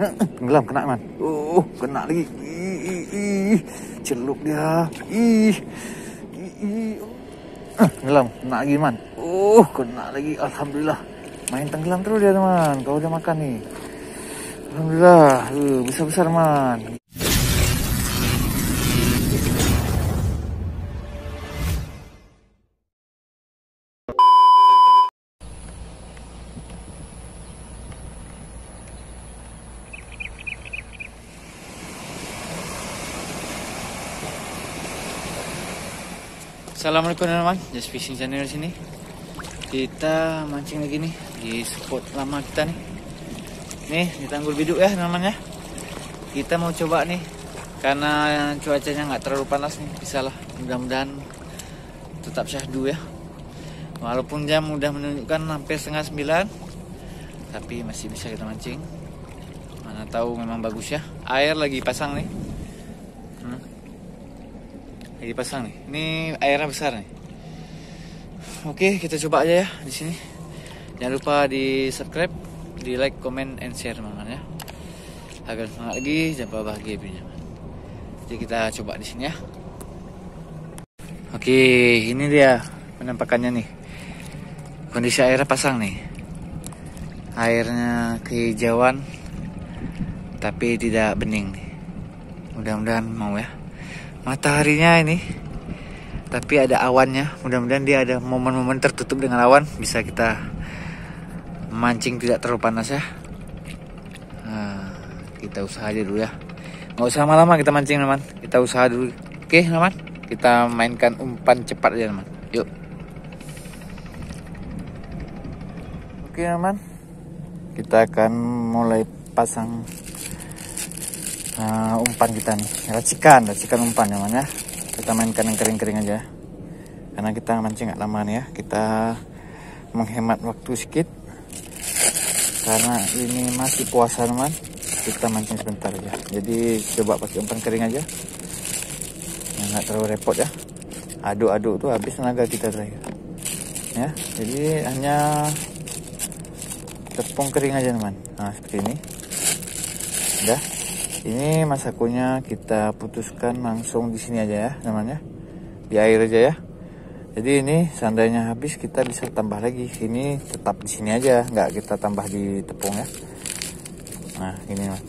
Tenggelam, kena man. Kena lagi. Celup dia. Tenggelam, kena lagi man. Kena lagi. Alhamdulillah. Main tenggelam terus dia teman. Kau udah makan nih. Alhamdulillah. Besar-besar man. Assalamualaikum teman-teman, Just Fishing Channel sini. Kita mancing lagi nih di spot lama kita nih. Nih di Tanggul Biduk ya teman-teman ya. Kita mau coba nih karena cuacanya nggak terlalu panas nih, bisa lah. Mudah-mudahan tetap syahdu ya. Walaupun jam udah menunjukkan hampir 8:30, tapi masih bisa kita mancing. Mana tahu memang bagus ya. Air lagi pasang nih. Lagi pasang nih. Ini airnya besar nih. Oke, kita coba aja ya di sini. Jangan lupa di subscribe, di like, comment, and share teman-teman ya. Agar semangat lagi, jangan bahagia punya. Jadi kita coba di sini ya. Oke, ini dia penampakannya nih. Kondisi airnya pasang nih. Airnya kehijauan, tapi tidak bening nih. Mudah-mudahan mau ya. Mataharinya ini, tapi ada awannya. Mudah-mudahan dia ada momen-momen tertutup dengan awan, bisa kita mancing tidak terlalu panas ya. Nah, kita usaha aja dulu ya. Nggak usah lama-lama kita mancing teman. Kita usaha dulu. Oke teman, kita mainkan umpan cepat aja teman. Yuk. Oke teman, kita akan mulai pasang umpan kita nih, racikan umpan namanya. Kita mainkan yang kering-kering aja, karena kita mancing nggak lama nih ya. Kita menghemat waktu sedikit, karena ini masih puasa teman. Kita mancing sebentar aja, jadi coba pakai umpan kering aja, nggak terlalu repot ya. Aduk-aduk tuh habis tenaga kita terakhir ya. Jadi hanya tepung kering aja teman. Nah seperti ini udah. Ini masakonya kita putuskan langsung di sini aja ya namanya, di air aja ya. Jadi ini seandainya habis kita bisa tambah lagi. Ini tetap di sini aja, nggak kita tambah di tepung ya. Nah ini mas.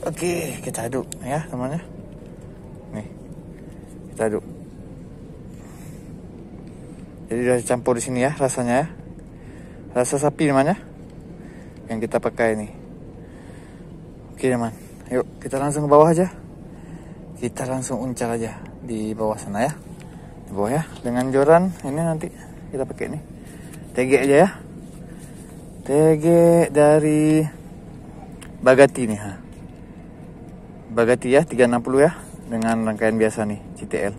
Oke, kita aduk ya temannya. Nih kita aduk. Jadi udah campur di sini ya rasanya ya. Rasa sapi namanya yang kita pakai ini. Oke teman, yuk kita langsung ke bawah aja. Kita langsung uncal aja di bawah sana ya. Di bawah ya, dengan joran ini nanti kita pakai ini. TG aja ya. TG dari Bagati nih ha. Bagati ya 360 ya, dengan rangkaian biasa nih CTL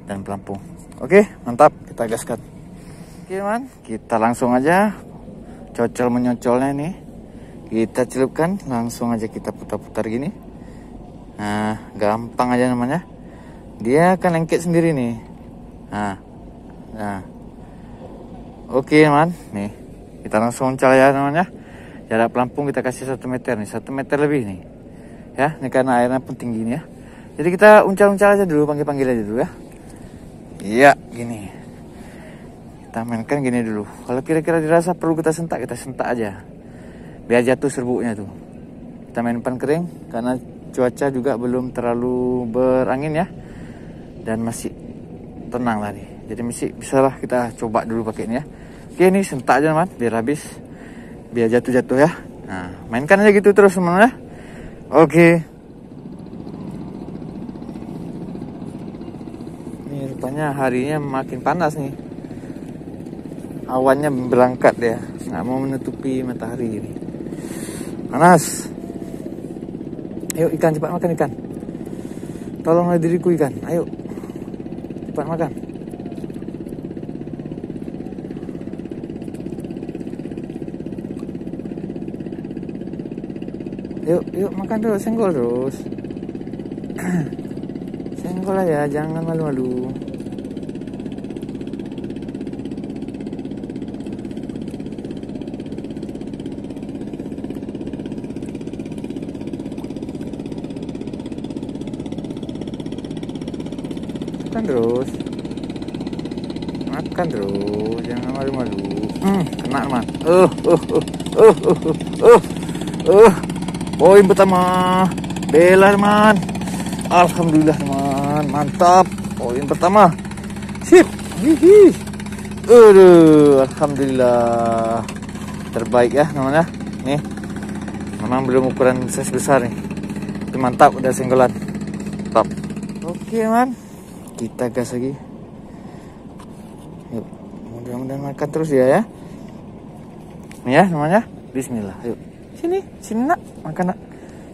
dan pelampung. Oke mantap, kita gaskan. Oke teman, kita langsung aja cocol menyocolnya nih, kita celupkan, langsung aja kita putar-putar gini. Nah gampang aja namanya, dia akan lengket sendiri nih. Nah oke teman, nih kita langsung uncal ya namanya. Jarak pelampung kita kasih 1 meter nih, 1 meter lebih nih ya. Ini karena airnya pun tinggi nih ya. Jadi kita uncal-uncal aja dulu, panggil-panggil aja dulu ya. Iya gini, kita mainkan gini dulu. Kalau kira-kira dirasa perlu kita sentak aja, biar jatuh serbuknya tuh. Kita main umpan kering karena cuaca juga belum terlalu berangin ya, dan masih tenang tadi. Jadi bisa lah kita coba dulu pakai ini ya. Oke ini sentak aja teman, biar habis, biar jatuh ya. Nah mainkan aja gitu terus teman ya. Oke. Ini rupanya harinya makin panas nih. Awannya berangkat ya, nggak mau menutupi matahari ini. Panas. Ayo ikan, cepat makan ikan. Tolonglah diriku ikan. Ayo cepat makan. Yuk makan terus, senggol terus. Senggol aja, jangan malu-malu. Makan terus. Makan terus, jangan malu-malu. Kena man. Poin pertama. Bela teman. Alhamdulillah teman, mantap. Poin pertama. Sip. Hihi. Alhamdulillah. Terbaik ya namanya. Nih. Memang belum ukuran size besar nih. Tapi mantap, udah senggolan. Top. Oke man. Kita gas lagi. Yuk. Mudah-mudahan makan terus ya. Nih ya namanya. Bismillah. Yuk. Sini nak, makan nak.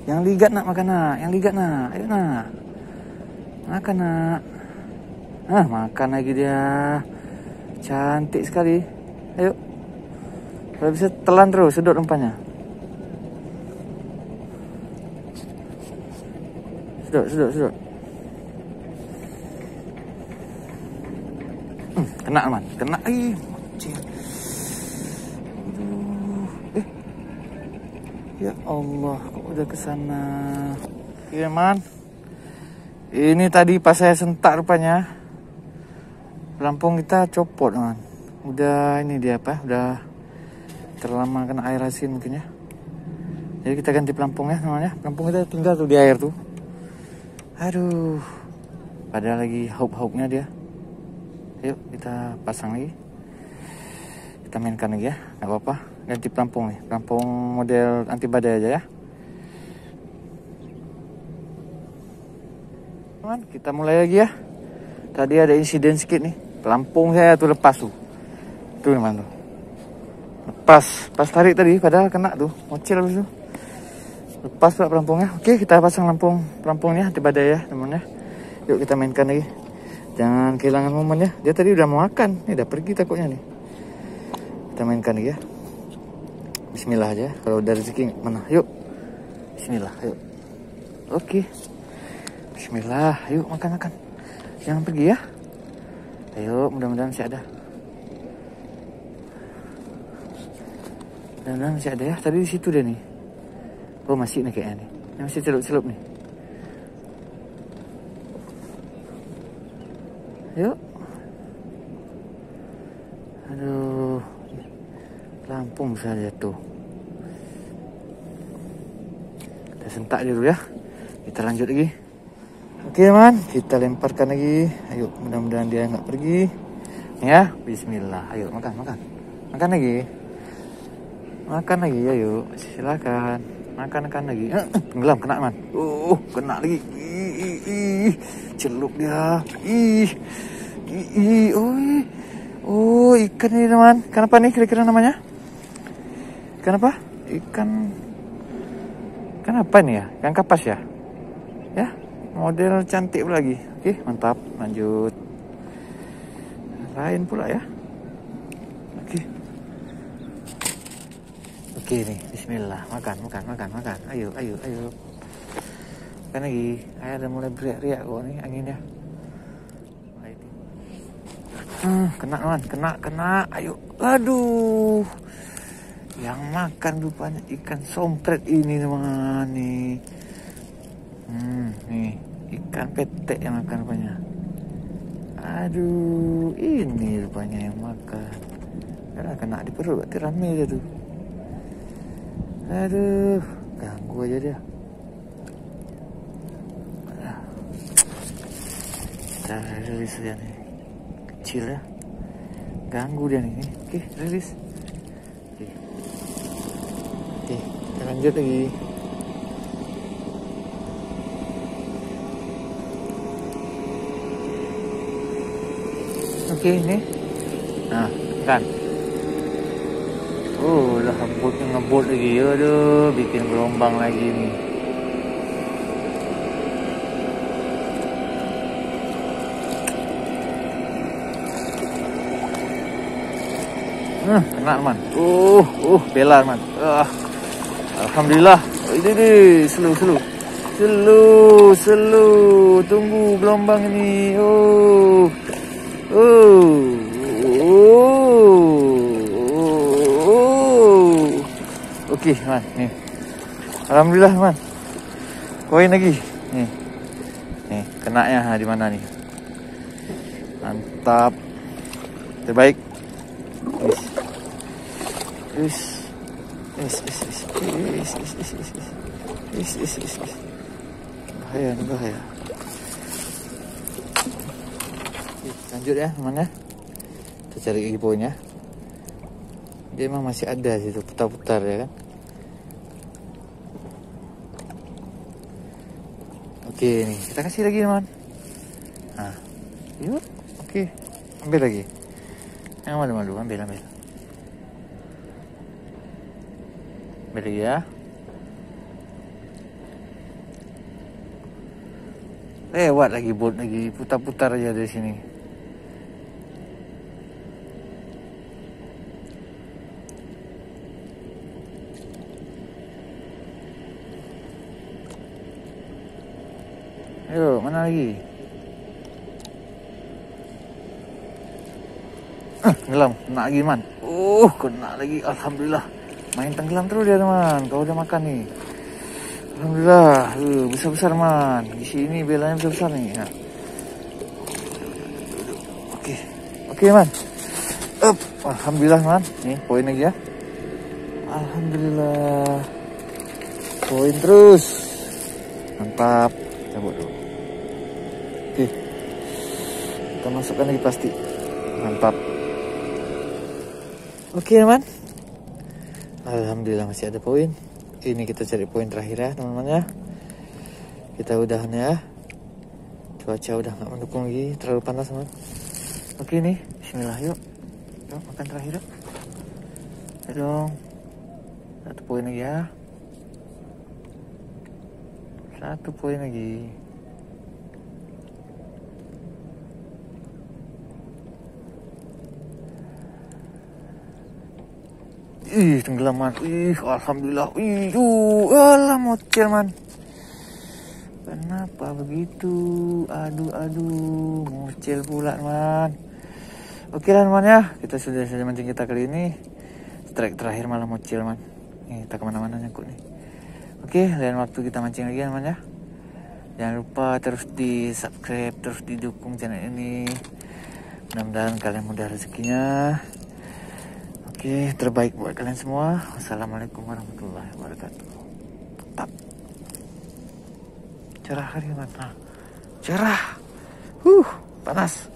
Yang ligat nak, makan nak. Yang ligat nak. Ayo nak. Makan nak. Makan lagi dia. Cantik sekali. Ayo. Kalau bisa telan terus, sedot rempahnya. Sedot. Kena man, kena. Ya Allah, kok udah kesana. Iya man. Ini tadi pas saya sentak rupanya. Pelampung kita copot man. Udah ini dia apa? Udah terlama kena air asin mungkin ya. Jadi kita ganti pelampung ya namanya. Pelampung kita tinggal tuh di air tuh. Aduh. Padahal lagi hauk-hauknya dia. Yuk kita pasang lagi. Kita mainkan lagi ya. Gak apa-apa. Ganti pelampung nih. Pelampung model anti badai aja ya. Teman, kita mulai lagi ya. Tadi ada insiden sedikit nih. Pelampung saya tuh lepas tuh. Tuh teman tuh. Lepas. Pas tarik tadi padahal kena tuh. Ngocil habis tuh. Lepas pula pelampungnya. Oke, kita pasang pelampungnya anti badai ya teman ya. Yuk kita mainkan lagi. Jangan kehilangan momen ya. Dia tadi udah mau makan. Ini udah pergi takutnya nih. Kita mainkan lagi ya. Bismillah aja. Kalau udah rezeki mana? Yuk. Bismillah. Yuk. Oke. Bismillah. Yuk makan. Jangan pergi ya. Ayo, mudah-mudahan masih ada. Mudah-mudahan masih ada ya. Tadi di situ deh nih. Oh masih nih kayaknya nih. Ini masih celup-celup nih. Yuk. Aduh. Lampung saja tuh. Kita sentak dulu ya. Kita lanjut lagi. Oke man, kita lemparkan lagi. Ayo, mudah-mudahan dia nggak pergi. Ya, Bismillah. Ayo makan. Makan lagi. Makan lagi, ayo. Silakan. Makan lagi. Tenggelam, kena man. Kena lagi. Celup dia. Oh, ikan ini teman. Ikan apa nih kira-kira namanya? Ikan apa? Ikan apa nih ya? Ikan kapas ya? Ya, model cantik pula lagi. Oke, mantap. Lanjut. Lain pula ya. Oke nih, bismillah. Makan. Ayo. Makan lagi. Ayo udah mulai beriak-riak kok nih anginnya. Kena man, kena. Ayo. Aduh. Yang makan rupanya ikan sompret ini teman nih. Nih, ikan petek yang makan rupanya. Aduh, ini rupanya yang makan. Karena kena di perut, berarti rame dia tuh. Aduh, ganggu aja dia. Kita rilis dia nih. Kecil ya. Ganggu dia nih. Oke, rilis. Oke, kita lanjut lagi. Oke, ini. Nah, kan. Lah ngebut lagi. Aduh, bikin gelombang lagi nih. Kena man. Bela man. Alhamdulillah. Ini slow. Tunggu gelombang ini. Oke, man. Nih. Alhamdulillah, man. Koin lagi. Nih, kenanya di mana nih? Mantap. Terbaik. Bahaya, ini bahaya. Lanjut ya teman ya. Kita cari lagi poinnya. Dia emang masih ada situ, putar-putar ya kan. Oke nih, kita kasih lagi teman. Nah, yuk, oke, ambil lagi. Yang malu-malu, ambil. Ambil lagi ya. Lewat lagi bot lagi, putar-putar aja dari sini. Ayo, mana lagi? Tenggelam, kena lagi man. Kena lagi, alhamdulillah. Main tenggelam terus dia teman. Kau udah makan nih. Alhamdulillah, besar-besar man. Di sini belanya besar-besar nih. Ya. Oke man. Alhamdulillah man. Nih poin lagi ya. Alhamdulillah. Poin terus. Mantap. Cabut dulu. Oke. Kita masukkan lagi plastik. Mantap. Oke teman. Alhamdulillah masih ada poin. Ini kita cari poin terakhir ya teman-teman ya. Kita udahan ya. Cuaca udah nggak mendukung lagi, terlalu panas teman. Oke nih, bismillah yuk. Yuk makan terakhir yuk. Ayo dong. Satu poin lagi ya. Satu poin lagi. Tenggelam man. Alhamdulillah. Alah mocel man. Kenapa begitu? Aduh, mocel pula man. Oke lah teman ya, kita sudah selesai mancing kita kali ini. Strike terakhir malah mocel man. Nih, tak kemana-mana nyangkut nih. Oke, lain waktu kita mancing lagi teman ya. Jangan lupa terus di subscribe, terus didukung channel ini. Mudah-mudahan kalian mudah rezekinya. Oke, terbaik buat kalian semua. Wassalamualaikum warahmatullahi wabarakatuh. Tetap cerah kali mana? Cerah. Panas.